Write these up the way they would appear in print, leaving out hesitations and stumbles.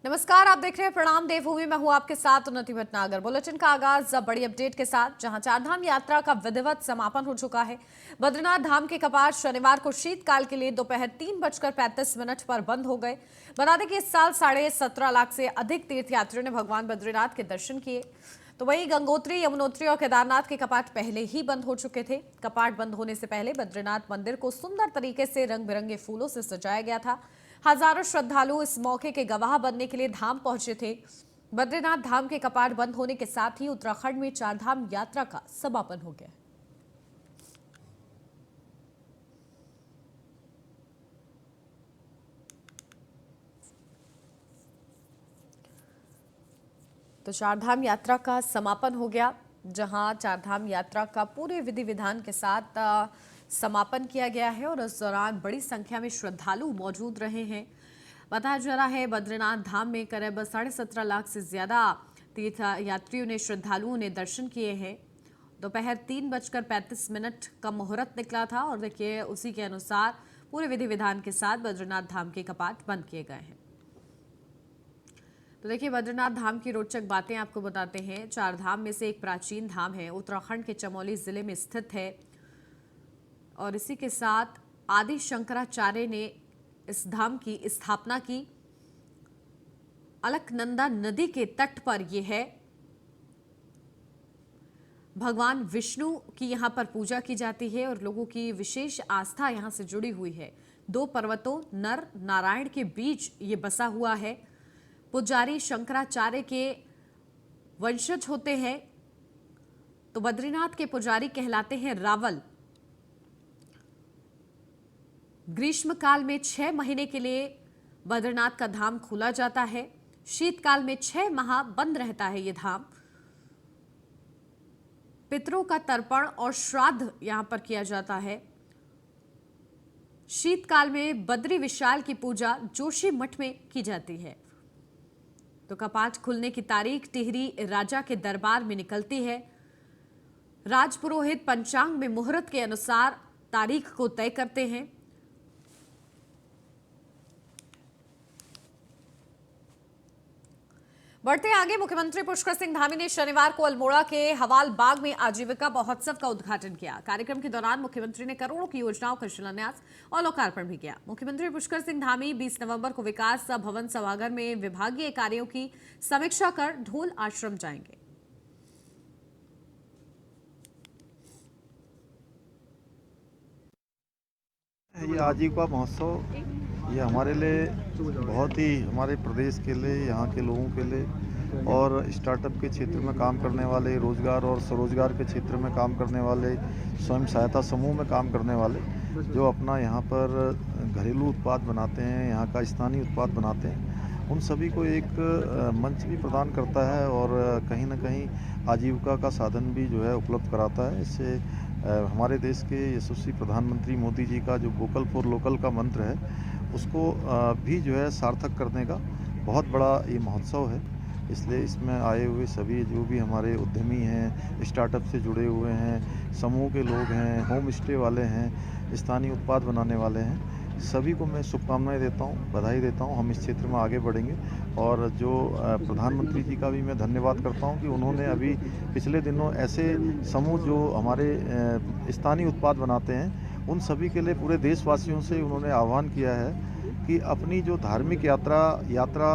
नमस्कार, आप देख रहे हैं प्रणाम देवभूमि। मैं हूं आपके साथ उन्नति भटनागर। बुलेटिन का आगाज बड़ी अपडेट के साथ, जहां चारधाम यात्रा का विधिवत समापन हो चुका है। बद्रीनाथ धाम के कपाट शनिवार को शीतकाल के लिए दोपहर 3:35 पर बंद हो गए। बता दें कि इस साल 17.5 लाख से अधिक तीर्थयात्रियों ने भगवान बद्रीनाथ के दर्शन किए। तो वहीं गंगोत्री, यमुनोत्री और केदारनाथ के कपाट पहले ही बंद हो चुके थे। कपाट बंद होने से पहले बद्रीनाथ मंदिर को सुंदर तरीके से रंग बिरंगे फूलों से सजाया गया था। हजारों श्रद्धालु इस मौके के गवाह बनने के लिए धाम पहुंचे थे। बद्रीनाथ धाम के कपाट बंद होने के साथ ही उत्तराखंड में चारधाम यात्रा का समापन हो गया। तो चारधाम यात्रा का समापन हो गया, जहां चारधाम यात्रा का पूरे विधि विधान के साथ समापन किया गया है और इस दौरान बड़ी संख्या में श्रद्धालु मौजूद रहे हैं। बताया जा रहा है बद्रीनाथ धाम में करीब 17.5 लाख से ज्यादा तीर्थ यात्रियों ने, श्रद्धालुओं ने दर्शन किए हैं। दोपहर 3:35 का मुहूर्त निकला था और देखिए उसी के अनुसार पूरे विधि विधान के साथ बद्रीनाथ धाम के कपाट बंद किए गए हैं। तो देखिए बद्रीनाथ धाम की रोचक बातें आपको बताते हैं। चार धाम में से एक प्राचीन धाम है, उत्तराखंड के चमोली जिले में स्थित है और इसी के साथ आदि शंकराचार्य ने इस धाम की स्थापना की। अलकनंदा नदी के तट पर यह है। भगवान विष्णु की यहां पर पूजा की जाती है और लोगों की विशेष आस्था यहां से जुड़ी हुई है। 2 पर्वतों नर नारायण के बीच ये बसा हुआ है। पुजारी शंकराचार्य के वंशज होते हैं। तो बद्रीनाथ के पुजारी कहलाते हैं रावल। ग्रीष्मकाल में 6 महीने के लिए बद्रीनाथ का धाम खोला जाता है। शीतकाल में 6 माह बंद रहता है ये धाम। पितरों का तर्पण और श्राद्ध यहां पर किया जाता है। शीतकाल में बद्री विशाल की पूजा जोशी मठ में की जाती है। तो कपाट खुलने की तारीख टिहरी राजा के दरबार में निकलती है। राजपुरोहित पंचांग में मुहूर्त के अनुसार तारीख को तय करते हैं। बढ़ते आगे, मुख्यमंत्री पुष्कर सिंह धामी ने शनिवार को अल्मोड़ा के हवाल बाग में आजीविका महोत्सव का उद्घाटन किया। कार्यक्रम के दौरान मुख्यमंत्री ने करोड़ों की योजनाओं का शिलान्यास और लोकार्पण भी किया। मुख्यमंत्री पुष्कर सिंह धामी 20 नवंबर को विकास भवन सभागार में विभागीय कार्यों की समीक्षा कर ढोल आश्रम जाएंगे। ये आजीविका महोत्सव ये हमारे लिए बहुत ही, हमारे प्रदेश के लिए, यहाँ के लोगों के लिए और स्टार्टअप के क्षेत्र में काम करने वाले, रोजगार और स्वरोजगार के क्षेत्र में काम करने वाले, स्वयं सहायता समूह में काम करने वाले, जो अपना यहाँ पर घरेलू उत्पाद बनाते हैं, यहाँ का स्थानीय उत्पाद बनाते हैं, उन सभी को एक मंच भी प्रदान करता है और कहीं ना कहीं आजीविका का साधन भी जो है उपलब्ध कराता है। इससे हमारे देश के यशस्वी प्रधानमंत्री मोदी जी का जो वोकल फॉर लोकल का मंत्र है, उसको भी जो है सार्थक करने का बहुत बड़ा ये महोत्सव है। इसलिए इसमें आए हुए सभी जो भी हमारे उद्यमी हैं, स्टार्टअप से जुड़े हुए हैं, समूह के लोग हैं, होम स्टे वाले हैं, स्थानीय उत्पाद बनाने वाले हैं, सभी को मैं शुभकामनाएं देता हूं, बधाई देता हूं। हम इस क्षेत्र में आगे बढ़ेंगे और जो प्रधानमंत्री जी का भी मैं धन्यवाद करता हूं कि उन्होंने अभी पिछले दिनों ऐसे समूह जो हमारे स्थानीय उत्पाद बनाते हैं, उन सभी के लिए पूरे देशवासियों से उन्होंने आह्वान किया है कि अपनी जो धार्मिक यात्रा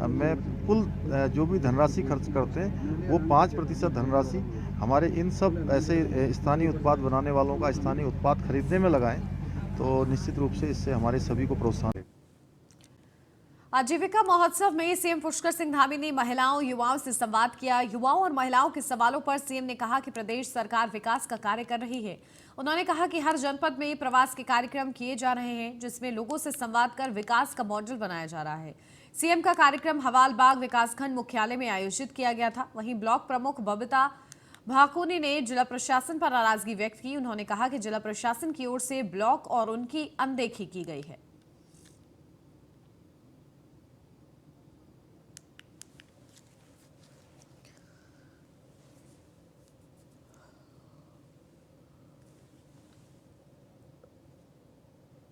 में कुल जो भी धनराशि खर्च करते हैं, वो 5% धनराशि हमारे इन सब ऐसे स्थानीय उत्पाद बनाने वालों का स्थानीय उत्पाद खरीदने में लगाएं, तो निश्चित रूप से इससे हमारे सभी को प्रोत्साहन। आजीविका महोत्सव में सीएम पुष्कर सिंह धामी ने महिलाओं युवाओं से संवाद किया। युवाओं और महिलाओं के सवालों पर सीएम ने कहा कि प्रदेश सरकार विकास का कार्य कर रही है। उन्होंने कहा कि हर जनपद में प्रवास के कार्यक्रम किए जा रहे हैं, जिसमें लोगों से संवाद कर विकास का मॉडल बनाया जा रहा है। सीएम का कार्यक्रम हवालबाग विकासखंड मुख्यालय में आयोजित किया गया था। वहीं ब्लॉक प्रमुख बबीता भाकुनी ने जिला प्रशासन पर नाराजगी व्यक्त की। उन्होंने कहा कि जिला प्रशासन की ओर से ब्लॉक और उनकी अनदेखी की गई है।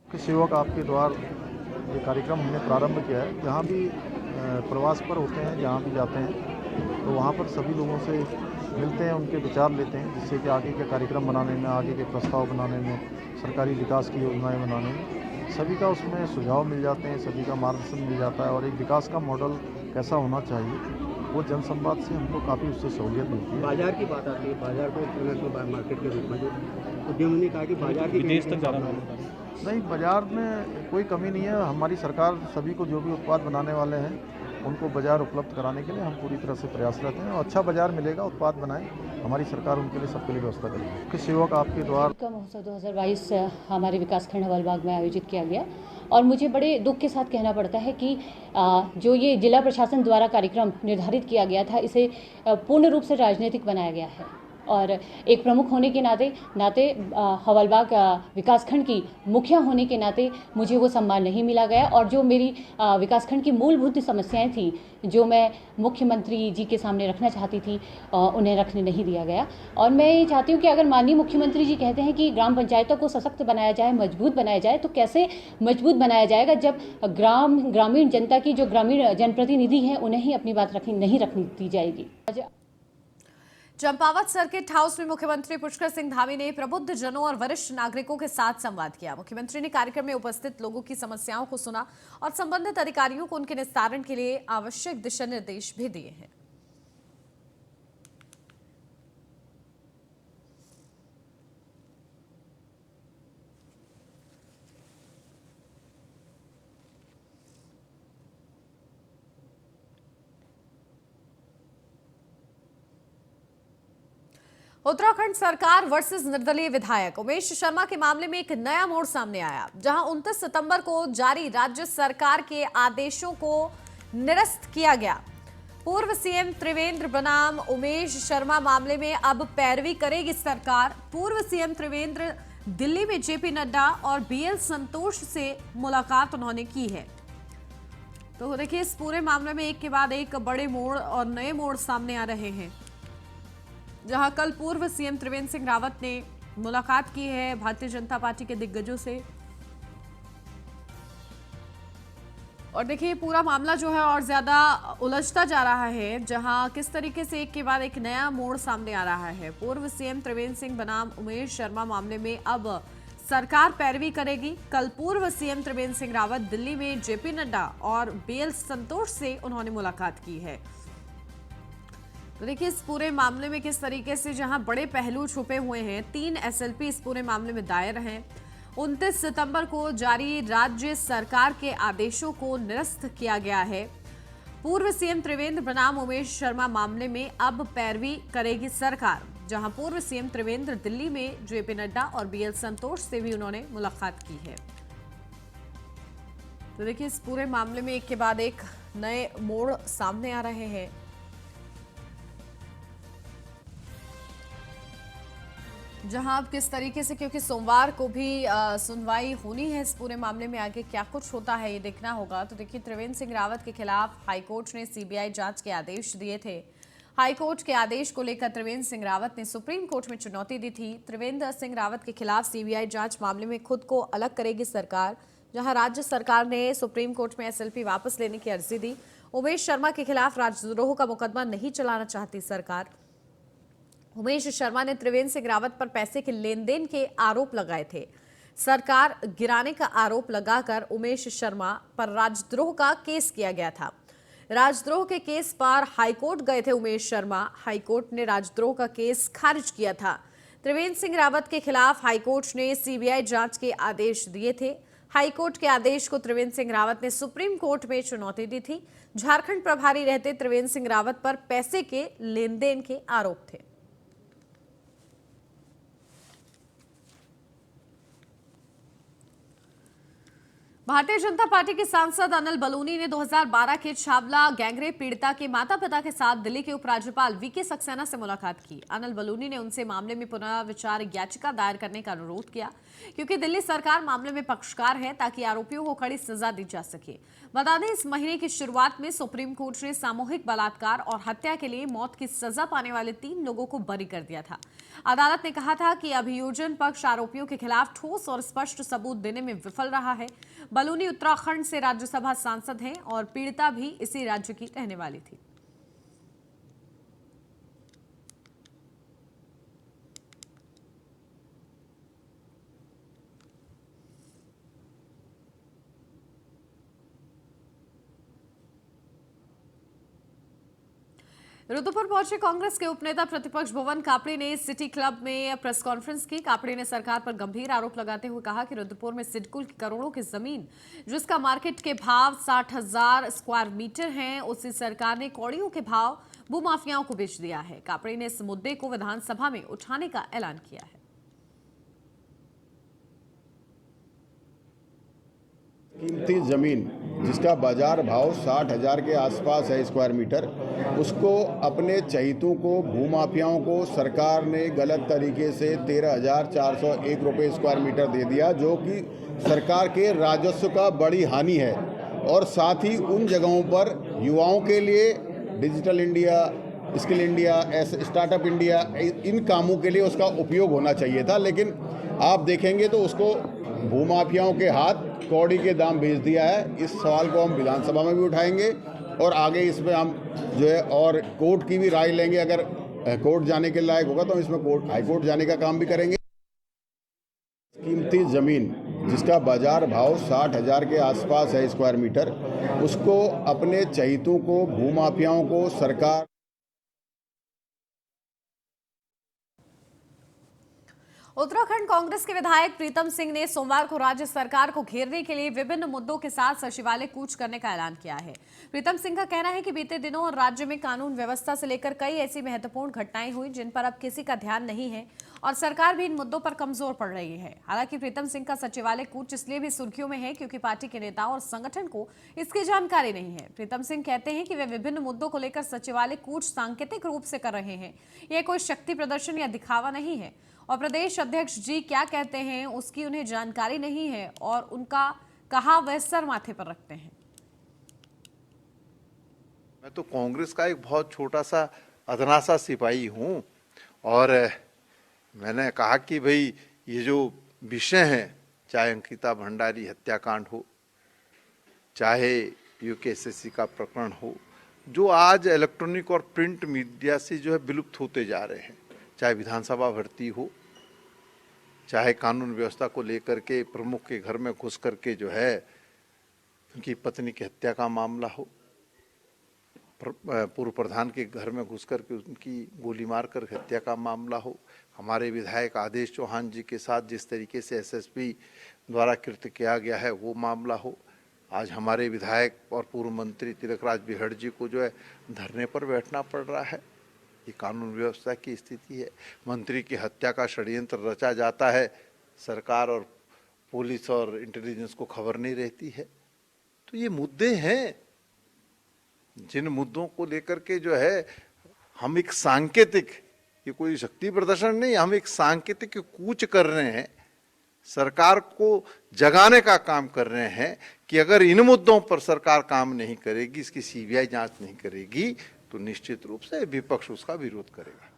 सेवक आपके द्वार ये कार्यक्रम हमने प्रारंभ किया है, जहाँ भी प्रवास पर होते हैं, जहाँ भी जाते हैं तो वहाँ पर सभी लोगों से मिलते हैं, उनके विचार लेते हैं, जिससे कि आगे के कार्यक्रम बनाने में, आगे के प्रस्ताव बनाने में, सरकारी विकास की योजनाएं बनाने में सभी का उसमें सुझाव मिल जाते हैं, सभी का मार्गदर्शन मिल जाता है और एक विकास का मॉडल कैसा होना चाहिए वो जनसंवाद से हमको काफ़ी उससे सहूलियत मिलती है। बाजार की बात आती है, बाजार को इंटरनेशनल मार्केट के रूप में जो उद्यमियों ने कहा कि बाजार की विदेश तक जाना नहीं, बाजार में कोई कमी नहीं है। हमारी सरकार सभी को जो भी उत्पाद बनाने वाले हैं उनको बाजार उपलब्ध कराने के लिए हम पूरी तरह से प्रयासरत हैं और अच्छा बाजार मिलेगा, उत्पाद बनाएं, हमारी सरकार उनके लिए सबके लिए व्यवस्था करेगी। मुख्य सेवक आपके द्वार का महोत्सव 2022 हमारे विकासखंड हवलबाग में आयोजित किया गया और मुझे बड़े दुख के साथ कहना पड़ता है कि जो ये जिला प्रशासन द्वारा कार्यक्रम निर्धारित किया गया था इसे पूर्ण रूप से राजनीतिक बनाया गया है और एक प्रमुख होने के नाते हवलबाग विकासखंड की मुखिया होने के नाते मुझे वो सम्मान नहीं मिला गया और जो मेरी विकासखंड की मूलभूत समस्याएं थी जो मैं मुख्यमंत्री जी के सामने रखना चाहती थी उन्हें रखने नहीं दिया गया। और मैं ये चाहती हूँ कि अगर माननीय मुख्यमंत्री जी कहते हैं कि ग्राम पंचायतों को सशक्त बनाया जाए, मजबूत बनाया जाए, तो कैसे मजबूत बनाया जाएगा जब ग्रामीण जनता की जो ग्रामीण जनप्रतिनिधि हैं उन्हें ही अपनी बात नहीं रखनी दी जाएगी। चंपावत सर्किट हाउस में मुख्यमंत्री पुष्कर सिंह धामी ने प्रबुद्ध जनों और वरिष्ठ नागरिकों के साथ संवाद किया। मुख्यमंत्री ने कार्यक्रम में उपस्थित लोगों की समस्याओं को सुना और संबंधित अधिकारियों को उनके निस्तारण के लिए आवश्यक दिशा निर्देश भी दिए हैं। उत्तराखंड सरकार वर्सेस निर्दलीय विधायक उमेश शर्मा के मामले में एक नया मोड़ सामने आया, जहां 29 सितंबर को जारी राज्य सरकार के आदेशों को निरस्त किया गया। पूर्व सीएम त्रिवेंद्र बनाम उमेश शर्मा मामले में अब पैरवी करेगी सरकार। पूर्व सीएम त्रिवेंद्र दिल्ली में जेपी नड्डा और बीएल संतोष से मुलाकात उन्होंने की है। तो देखिए, इस पूरे मामले में एक के बाद एक बड़े मोड़ और नए मोड़ सामने आ रहे हैं, जहां कल पूर्व सीएम त्रिवेंद्र सिंह रावत ने मुलाकात की है भारतीय जनता पार्टी के दिग्गजों से। और देखिए, पूरा मामला जो है और ज्यादा उलझता जा रहा है, जहां किस तरीके से एक के बाद एक नया मोड़ सामने आ रहा है। पूर्व सीएम त्रिवेंद्र सिंह बनाम उमेश शर्मा मामले में अब सरकार पैरवी करेगी। कल पूर्व सीएम त्रिवेंद्र सिंह रावत दिल्ली में जेपी नड्डा और बीएल संतोष से उन्होंने मुलाकात की है। तो देखिए, इस पूरे मामले में किस तरीके से जहां बड़े पहलू छुपे हुए हैं। 3 एसएलपी इस पूरे मामले में दायर हैं। 29 सितंबर को जारी राज्य सरकार के आदेशों को निरस्त किया गया है। पूर्व सीएम त्रिवेंद्र बनाम उमेश शर्मा मामले में अब पैरवी करेगी सरकार, जहां पूर्व सीएम त्रिवेंद्र दिल्ली में जेपी नड्डा और बीएल संतोष से भी उन्होंने मुलाकात की है। तो देखिए, इस पूरे मामले में एक के बाद एक नए मोड़ सामने आ रहे हैं। जहां अब किस तरीके से, क्योंकि सोमवार को भी सुनवाई होनी है इस पूरे मामले में, आगे क्या कुछ होता है ये देखना होगा। तो देखिए, त्रिवेंद्र सिंह रावत के खिलाफ हाईकोर्ट ने सीबीआई जांच के आदेश दिए थे। हाईकोर्ट के आदेश को लेकर त्रिवेंद्र सिंह रावत ने सुप्रीम कोर्ट में चुनौती दी थी। त्रिवेंद्र सिंह रावत के खिलाफ सीबीआई जांच मामले में खुद को अलग करेगी सरकार, जहां राज्य सरकार ने सुप्रीम कोर्ट में एसएलपी वापस लेने की अर्जी दी। उमेश शर्मा के खिलाफ राजद्रोह का मुकदमा नहीं चलाना चाहती सरकार। उमेश शर्मा ने त्रिवेंद्र सिंह रावत पर पैसे के लेन देन के आरोप लगाए थे। सरकार गिराने का आरोप लगाकर उमेश शर्मा पर राजद्रोह का केस किया गया था। राजद्रोह के केस पर हाईकोर्ट गए थे उमेश शर्मा। हाईकोर्ट ने राजद्रोह का केस खारिज किया था। त्रिवेंद्र सिंह रावत के खिलाफ हाईकोर्ट ने सीबीआई जांच के आदेश दिए थे। हाईकोर्ट के आदेश को त्रिवेंद्र सिंह रावत ने सुप्रीम कोर्ट में चुनौती दी थी। झारखंड प्रभारी रहते त्रिवेंद्र सिंह रावत पर पैसे के लेन देन के आरोप थे। भारतीय जनता पार्टी के सांसद अनिल बलूनी ने 2012 के छावला गैंगरेप पीड़िता के माता पिता के साथ दिल्ली के उपराज्यपाल वीके सक्सेना से मुलाकात की। अनिल बलूनी ने उनसे मामले में पुनर्विचार याचिका दायर करने का अनुरोध किया, क्योंकि दिल्ली सरकार मामले में पक्षकार है, ताकि आरोपियों को कड़ी सजा दी जा सके। बता दें, इस महीने की शुरुआत में सुप्रीम कोर्ट ने सामूहिक बलात्कार और हत्या के लिए मौत की सजा पाने वाले 3 लोगों को बरी कर दिया था। अदालत ने कहा था कि अभियोजन पक्ष आरोपियों के खिलाफ ठोस और स्पष्ट सबूत देने में विफल रहा है। बलूनी उत्तराखंड से राज्यसभा सांसद हैं और पीड़िता भी इसी राज्य की रहने वाली थी। रुद्रपुर पहुंचे कांग्रेस के उपनेता प्रतिपक्ष भुवन कापड़ी ने सिटी क्लब में प्रेस कॉन्फ्रेंस की। कापड़ी ने सरकार पर गंभीर आरोप लगाते हुए कहा कि रुद्रपुर में सिडकुल की करोड़ों की जमीन जिसका मार्केट के भाव 60,000 स्क्वायर मीटर हैं, उसी सरकार ने कौड़ियों के भाव भूमाफियाओं को बेच दिया है। कापड़ी ने इस मुद्दे को विधानसभा में उठाने का ऐलान किया है। कीमती ज़मीन जिसका बाजार भाव 60,000 के आसपास है स्क्वायर मीटर, उसको अपने चहितों को, भूमाफियाओं को सरकार ने गलत तरीके से 13,401 रुपये स्क्वायर मीटर दे दिया, जो कि सरकार के राजस्व का बड़ी हानि है। और साथ ही उन जगहों पर युवाओं के लिए डिजिटल इंडिया, स्किल इंडिया, ऐसे स्टार्टअप इंडिया, इन कामों के लिए उसका उपयोग होना चाहिए था, लेकिन आप देखेंगे तो उसको भूमाफियाओं के हाथ कौड़ी के दाम बेच दिया है। इस सवाल को हम विधानसभा में भी उठाएंगे और आगे इसमें हम जो है और कोर्ट की भी राय लेंगे। अगर कोर्ट जाने के लायक होगा तो हम इसमें हाई कोर्ट जाने का काम भी करेंगे। कीमती ज़मीन जिसका बाजार भाव 60,000 के आसपास है स्क्वायर मीटर, उसको अपने चहितों को, भूमाफियाओं को सरकार उत्तराखंड कांग्रेस के विधायक प्रीतम सिंह ने सोमवार को राज्य सरकार को घेरने के लिए विभिन्न मुद्दों के साथ सचिवालय कूच करने का ऐलान किया है। प्रीतम सिंह का कहना है कि बीते दिनों राज्य में कानून व्यवस्था से लेकर कई ऐसी महत्वपूर्ण घटनाएं हुई जिन पर अब किसी का ध्यान नहीं है और सरकार भी इन मुद्दों पर कमजोर पड़ रही है। हालांकि प्रीतम सिंह का सचिवालय कूच इसलिए भी सुर्खियों में है क्योंकि पार्टी के नेताओं और संगठन को इसकी जानकारी नहीं है। प्रीतम सिंह कहते हैं कि वे विभिन्न मुद्दों को लेकर सचिवालय कूच सांकेतिक रूप से कर रहे हैं। यह कोई शक्ति प्रदर्शन या दिखावा नहीं है और प्रदेश अध्यक्ष जी क्या कहते हैं उसकी उन्हें जानकारी नहीं है और उनका कहा वह सर माथे पर रखते हैं। मैं तो कांग्रेस का एक बहुत छोटा सा अदना सा सिपाही हूं और मैंने कहा कि भाई ये जो विषय हैं, चाहे अंकिता भंडारी हत्याकांड हो, चाहे यूकेएसएससी का प्रकरण हो, जो आज इलेक्ट्रॉनिक और प्रिंट मीडिया से जो है विलुप्त होते जा रहे हैं, चाहे विधानसभा भर्ती हो, चाहे कानून व्यवस्था को लेकर के प्रमुख के घर में घुस करके जो है उनकी पत्नी की हत्या का मामला हो, पूर्व प्रधान के घर में घुस करके उनकी गोली मारकर हत्या का मामला हो, हमारे विधायक आदेश चौहान जी के साथ जिस तरीके से एसएसपी द्वारा कृत्य किया गया है वो मामला हो, आज हमारे विधायक और पूर्व मंत्री तिलकराज बिहड़ जी को जो है धरने पर बैठना पड़ रहा है। ये कानून व्यवस्था की स्थिति है। मंत्री की हत्या का षड्यंत्र रचा जाता है, सरकार और पुलिस और इंटेलिजेंस को खबर नहीं रहती है। तो ये मुद्दे हैं जिन मुद्दों को लेकर के जो है हम एक सांकेतिक, ये कोई शक्ति प्रदर्शन नहीं, हम एक सांकेतिक कूच कर रहे हैं, सरकार को जगाने का काम कर रहे हैं कि अगर इन मुद्दों पर सरकार काम नहीं करेगी, इसकी सीबीआई जांच नहीं करेगी तो निश्चित रूप से विपक्ष उसका विरोध करेगा।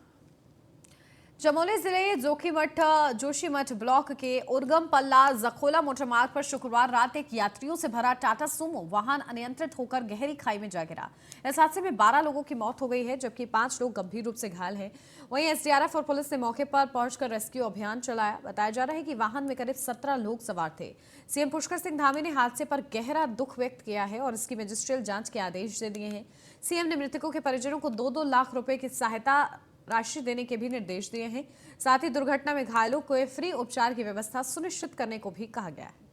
चमोली जिले जोशीमठ ब्लॉक के उर्गम पल्ला जखोला मोटर मार्ग पर शुक्रवार रात एक यात्रियों से भरा टाटा सुमो वाहन अनियंत्रित होकर गहरी खाई में जा गिरा। इस हादसे में 12 लोगों की मौत हो गई है जबकि 5 लोग गंभीर रूप से घायल हैं। वहीं एसडीआरएफ और पुलिस ने मौके पर पहुंचकर रेस्क्यू अभियान चलाया। बताया जा रहा है कि वाहन में करीब 17 लोग सवार थे। सीएम पुष्कर सिंह धामी ने हादसे पर गहरा दुख व्यक्त किया है और इसकी मजिस्ट्रियल जांच के आदेश दे दिए हैं। सीएम ने मृतकों के परिजनों को 2-2 लाख रुपए की सहायता राशि देने के भी निर्देश दिए हैं। साथ ही दुर्घटना में घायलों को फ्री उपचार की व्यवस्था सुनिश्चित करने को भी कहा गया है।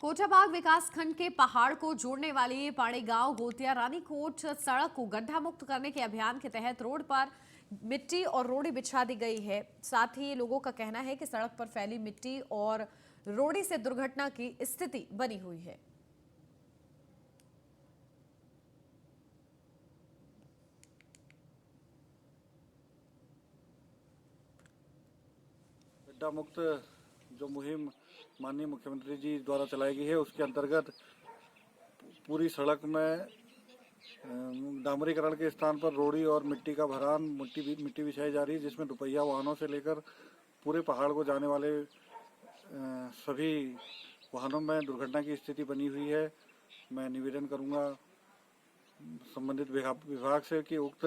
कोटाबाग विकासखंड के पहाड़ को जोड़ने वाली पाड़ेगांव गोतिया रानीकोट सड़क को गड्ढा मुक्त करने के अभियान के तहत रोड पर मिट्टी और रोड़ी बिछा दी गई है। साथ ही लोगों का कहना है कि सड़क पर फैली मिट्टी और रोड़ी से दुर्घटना की स्थिति बनी हुई है। गड्ढा मुक्त जो मुहिम माननीय मुख्यमंत्री जी द्वारा चलाई गई है उसके अंतर्गत पूरी सड़क में डामरीकरण के स्थान पर रोड़ी और मिट्टी का भरान मिट्टी बिछाई जा रही है, जिसमें दुपहिया वाहनों से लेकर पूरे पहाड़ को जाने वाले सभी वाहनों में दुर्घटना की स्थिति बनी हुई है। मैं निवेदन करूंगा संबंधित विभाग से कि उक्त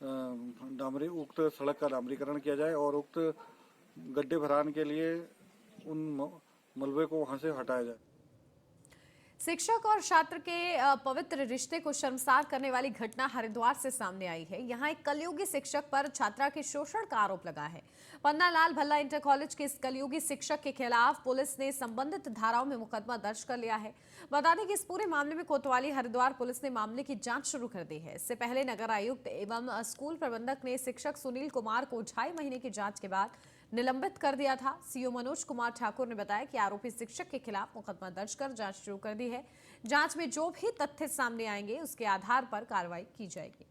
सड़क का डामरीकरण किया जाए और उक्त गड्ढे भरान के लिए उन मलबे को वहां से हटाया जाए। शिक्षक और छात्र के पवित्र रिश्ते को शर्मसार करने वाली घटना हरिद्वार से सामने आई है। यहां एक कलयुगी शिक्षक पर छात्रा के शोषण का आरोप लगा है। पन्ना लाल भल्ला इंटर कॉलेज के इस कलयुगी शिक्षक के खिलाफ पुलिस ने संबंधित धाराओं में मुकदमा दर्ज कर लिया है। बता दें कि इस पूरे मामले में कोतवाली हरिद्वार पुलिस ने मामले की जांच शुरू कर दी है। इससे पहले नगर आयुक्त एवं स्कूल प्रबंधक ने शिक्षक सुनील कुमार को 2.5 महीने की जांच के बाद निलंबित कर दिया था। सीओ मनोज कुमार ठाकुर ने बताया कि आरोपी शिक्षक के खिलाफ मुकदमा दर्ज कर जांच शुरू कर दी है। जांच में जो भी तथ्य सामने आएंगे उसके आधार पर कार्रवाई की जाएगी।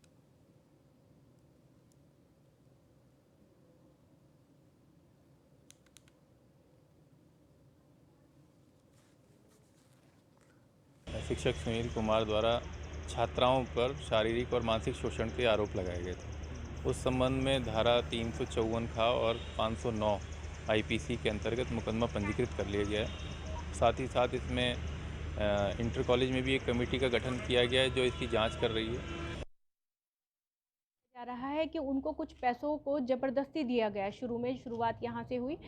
शिक्षक सुनील कुमार द्वारा छात्राओं पर शारीरिक और मानसिक शोषण के आरोप लगाए गए थे। उस संबंध में धारा 354 खा और 509 आईपीसी के अंतर्गत मुकदमा पंजीकृत कर लिया गया है। साथ ही साथ इसमें इंटर कॉलेज में भी एक कमेटी का गठन किया गया है जो इसकी जांच कर रही है। जा रहा है कि उनको कुछ पैसों को ज़बरदस्ती दिया गया। शुरुआत यहाँ से हुई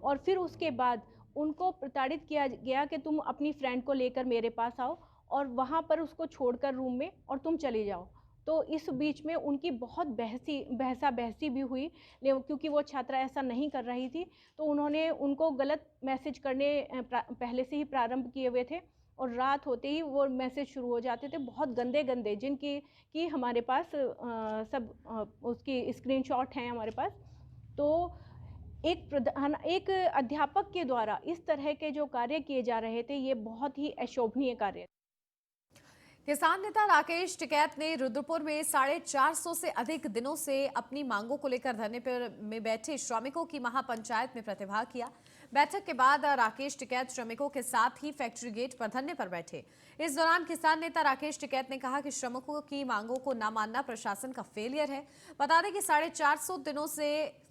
और फिर उसके बाद उनको प्रताड़ित किया गया कि तुम अपनी फ्रेंड को लेकर मेरे पास आओ और वहाँ पर उसको छोड़कर रूम में और तुम चले जाओ। तो इस बीच में उनकी बहुत बहसा भी हुई, क्योंकि वो छात्रा ऐसा नहीं कर रही थी। तो उन्होंने उनको गलत मैसेज करने पहले से ही प्रारंभ किए हुए थे और रात होते ही वो मैसेज शुरू हो जाते थे, बहुत गंदे जिनकी हमारे पास सब उसकी स्क्रीनशॉट हैं हमारे पास। तो एक अध्यापक के द्वारा इस तरह के जो कार्य किए जा रहे थे, ये बहुत ही अशोभनीय कार्य। किसान नेता राकेश टिकैत ने रुद्रपुर में 450 से अधिक दिनों से अपनी मांगों को लेकर धरने पर में बैठे श्रमिकों की महापंचायत में प्रतिभाग किया। बैठक के बाद राकेश टिकैत श्रमिकों के साथ ही फैक्ट्री गेट पर धरने पर बैठे। इस दौरान किसान नेता राकेश टिकैत ने कहा कि श्रमिकों की मांगों को न मानना प्रशासन का फेलियर है। बता दें कि 450 दिनों से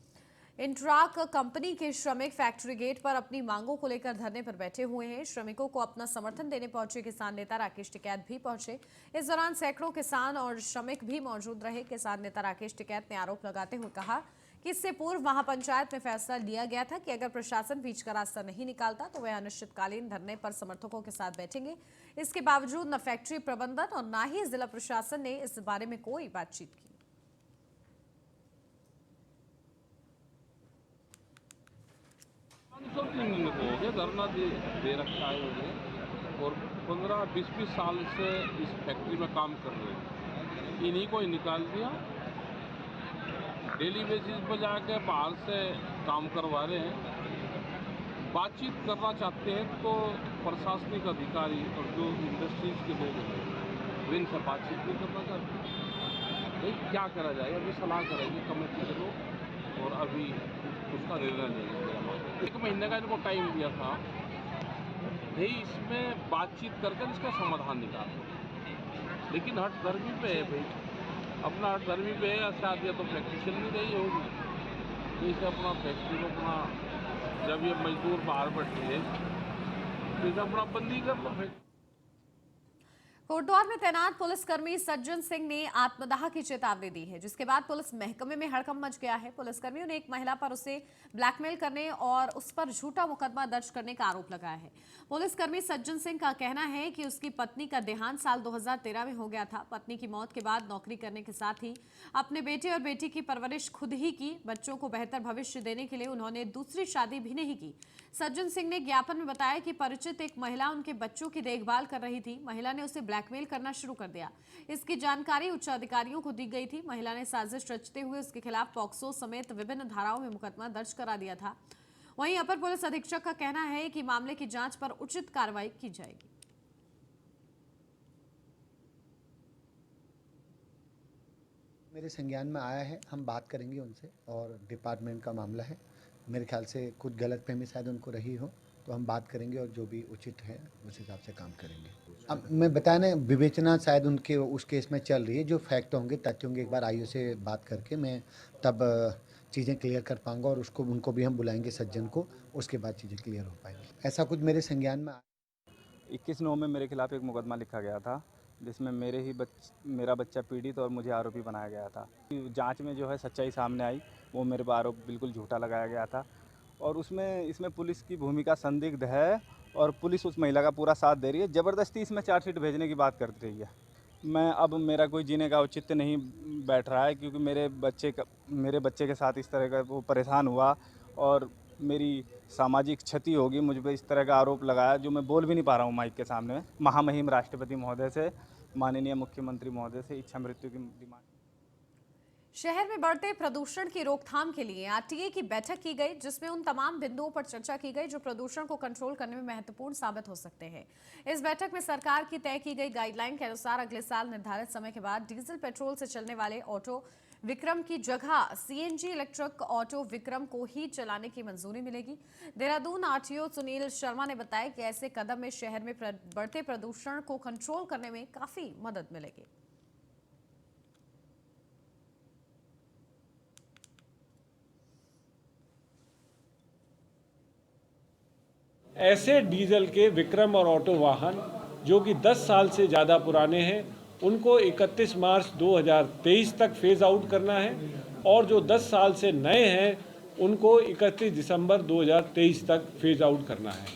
इंट्राक कंपनी के श्रमिक फैक्ट्री गेट पर अपनी मांगों को लेकर धरने पर बैठे हुए हैं। श्रमिकों को अपना समर्थन देने पहुंचे किसान नेता राकेश टिकैत भी पहुंचे। इस दौरान सैकड़ों किसान और श्रमिक भी मौजूद रहे। किसान नेता राकेश टिकैत ने आरोप लगाते हुए कहा कि इससे पूर्व महापंचायत में फैसला लिया गया था कि अगर प्रशासन बीच का रास्ता नहीं निकालता तो वे अनिश्चितकालीन धरने पर समर्थकों के साथ बैठेंगे। इसके बावजूद न फैक्ट्री प्रबंधन और न ही जिला प्रशासन ने इस बारे में कोई बातचीत की। हो गया धरना दे रखा है उन्हें और 15-20 साल से इस फैक्ट्री में काम कर रहे हैं। इन्हीं को ही निकाल दिया, डेली बेसिस पर जाके बाहर से काम करवा रहे हैं। बातचीत करना चाहते हैं तो प्रशासनिक अधिकारी और जो इंडस्ट्रीज के लोग हैं वे इनसे बातचीत नहीं करना चाहते। भाई क्या करा जाए, अभी सलाह करेंगे कमेटी के लोग और अभी उसका निर्णय लेंगे। 1 महीने का इनको टाइम दिया था, यही इसमें बातचीत करके इसका समाधान निकाल। लेकिन हठधर्मी पे है भाई, अपना हठधर्मी पे है, शायद या तो फैक्ट्री चल नहीं रही होगी, तो इसे अपना फैक्ट्री को अपना जब ये मजदूर बाहर बैठे हैं तो इसे अपना बंदी कर लो। कोटद्वार में तैनात पुलिसकर्मी सज्जन सिंह ने आत्मदाह की चेतावनी दी है, जिसके बाद पुलिस महकमे में हड़कंप मच गया है। पुलिसकर्मियों ने एक महिला पर उसे ब्लैकमेल करने और उस पर झूठा मुकदमा दर्ज करने का आरोप लगाया है। पुलिसकर्मी सज्जन सिंह का कहना है कि उसकी पत्नी का देहांत साल 2013 में हो गया था। पत्नी की मौत के बाद नौकरी करने के साथ ही अपने बेटे और बेटी की परवरिश खुद ही की। बच्चों को बेहतर भविष्य देने के लिए उन्होंने दूसरी शादी भी नहीं की। सज्जन सिंह ने ज्ञापन में बताया कि परिचित एक महिला उनके बच्चों की देखभाल कर रही थी। महिला ने उसे ब्लैकमेल करना शुरू कर दिया। इसकी जानकारी उच्च अधिकारियों को दी गई थी। महिला ने साजिश रचते हुए उसके खिलाफ पॉक्सो समेत विभिन्न धाराओं में मुकदमा दर्ज करा दिया था। वहीं अपर पुलिस अधीक्षक का कहना है कि मामले की जांच पर उचित कार्रवाई की जाएगी। मेरे संज्ञान में आया है, हम बात करेंगे उनसे और डिपार्टमेंट का मामला है मेरे ख्याल से कुछ गलतफहमी शायद उनको रही हो, तो हम बात करेंगे और जो भी उचित है उस हिसाब से काम करेंगे। अब मैं बताया ना, विवेचना शायद उनके उस केस में चल रही है। जो फैक्ट होंगे, तथ्य होंगे, एक बार आईओ से बात करके मैं तब चीज़ें क्लियर कर पाऊंगा और उसको उनको भी हम बुलाएंगे सज्जन को, उसके बाद चीज़ें क्लियर हो पाएंगी। ऐसा कुछ मेरे संज्ञान में 21/9 में मेरे खिलाफ़ एक मुकदमा लिखा गया था, जिसमें मेरा बच्चा पीड़ित और मुझे आरोपी बनाया गया था। जांच में जो है सच्चाई सामने आई, वो मेरे पर आरोप बिल्कुल झूठा लगाया गया था और इसमें पुलिस की भूमिका संदिग्ध है और पुलिस उस महिला का पूरा साथ दे रही है। ज़बरदस्ती इसमें चार्जशीट भेजने की बात करती रही है। अब मेरा कोई जीने का औचित्य नहीं बैठ रहा है, क्योंकि मेरे बच्चे के साथ इस तरह का वो परेशान हुआ और मेरी सामाजिक क्षति होगी। मुझ पर इस तरह का आरोप लगाया, जो मैं बोल भी नहीं पा रहा हूँ माइक के सामने। महामहिम राष्ट्रपति महोदय से, माननीय मुख्यमंत्री महोदय से इच्छा मृत्यु की डिमांड। शहर में बढ़ते प्रदूषण की रोकथाम के लिए आरटीए की बैठक की गई, जिसमें उन तमाम बिंदुओं पर चर्चा की गई जो प्रदूषण को कंट्रोल करने में महत्वपूर्ण साबित हो सकते हैं। इस बैठक में सरकार की तय की गई गाइडलाइन के अनुसार अगले साल निर्धारित समय के बाद डीजल पेट्रोल से चलने वाले ऑटो विक्रम की जगह सीएनजी इलेक्ट्रिक ऑटो विक्रम को ही चलाने की मंजूरी मिलेगी। देहरादून आरटीओ सुनील शर्मा ने बताया कि ऐसे कदम में शहर में बढ़ते प्रदूषण को कंट्रोल करने में काफी मदद मिलेगी। ऐसे डीजल के विक्रम और ऑटो वाहन जो कि 10 साल से ज़्यादा पुराने हैं, उनको 31 मार्च 2023 तक फेज आउट करना है और जो 10 साल से नए हैं उनको 31 दिसंबर 2023 तक फेज आउट करना है।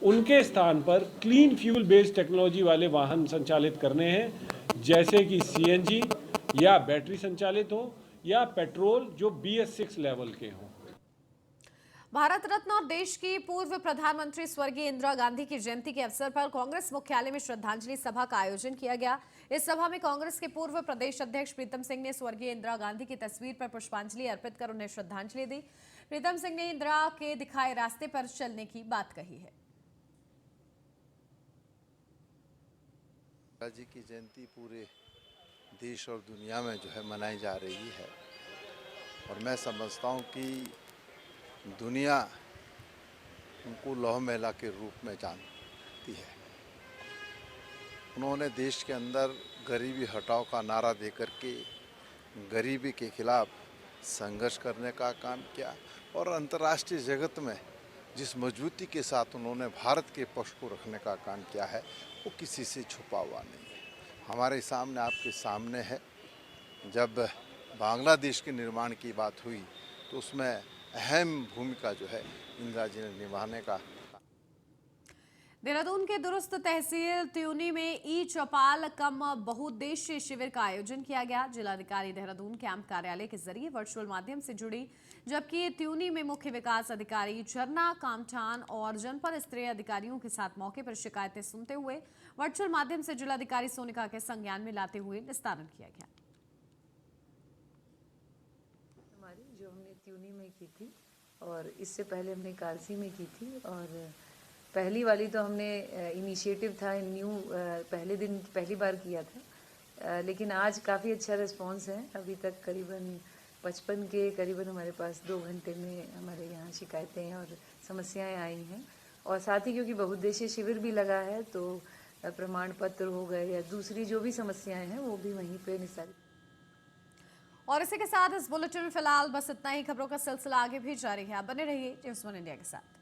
उनके स्थान पर क्लीन फ्यूल बेस्ड टेक्नोलॉजी वाले वाहन संचालित करने हैं, जैसे कि सीएनजी या बैटरी संचालित हो या पेट्रोल जो BS6 लेवल के हों। भारत रत्न और देश की पूर्व प्रधानमंत्री स्वर्गीय इंदिरा गांधी की जयंती के अवसर पर कांग्रेस मुख्यालय में श्रद्धांजलि सभा का आयोजन किया गया। इस सभा में कांग्रेस के पूर्व प्रदेश अध्यक्ष प्रीतम सिंह ने स्वर्गीय इंदिरा गांधी की तस्वीर पर पुष्पांजलि अर्पित कर उन्हें श्रद्धांजलि दी। प्रीतम सिंह ने इंदिरा के दिखाए रास्ते पर चलने की बात कही है। इंदिरा जी की जयंती पूरे देश और दुनिया में जो है मनाई जा रही है और मैं समझता हूँ कि दुनिया उनको लौह महिला के रूप में जानती है। उन्होंने देश के अंदर गरीबी हटाओ का नारा देकर के गरीबी के खिलाफ संघर्ष करने का काम किया और अंतर्राष्ट्रीय जगत में जिस मजबूती के साथ उन्होंने भारत के पक्ष को रखने का काम किया है, वो किसी से छुपा हुआ नहीं है। हमारे सामने, आपके सामने है। जब बांग्लादेश के निर्माण की बात हुई तो उसमें अहम भूमिका जो है इंदिरा जी ने निभाने का। देहरादून के दुरुस्त तहसील त्यूनी में ई चौपाल कम बहुउद्देशीय शिविर का आयोजन किया गया। जिलाधिकारी देहरादून कैंप कार्यालय के जरिए वर्चुअल माध्यम से जुड़ी, जबकि त्यूनी में मुख्य विकास अधिकारी झरना कामठान और जनपद स्तरीय अधिकारियों के साथ मौके पर शिकायतें सुनते हुए वर्चुअल माध्यम से जिलाधिकारी सोनिका के संज्ञान में लाते हुए निस्तारण किया गया। जो हमने त्यूनी में की थी और इससे पहले हमने कारसी में की थी और पहली वाली तो हमने इनिशिएटिव था पहली बार किया था, लेकिन आज काफ़ी अच्छा रिस्पांस है। अभी तक करीबन 55 के करीबन हमारे पास 2 घंटे में हमारे यहाँ शिकायतें और समस्याएं आई हैं और साथ ही क्योंकि बहुउद्देशीय शिविर भी लगा है तो प्रमाण पत्र हो गए या दूसरी जो भी समस्याएं हैं वो भी वहीं पे निस्तारित। और इसी के साथ इस बुलेटिन में फिलहाल बस इतना ही। खबरों का सिलसिला आगे भी जारी है। आप बने रहिए न्यूज़ 1 इंडिया के साथ।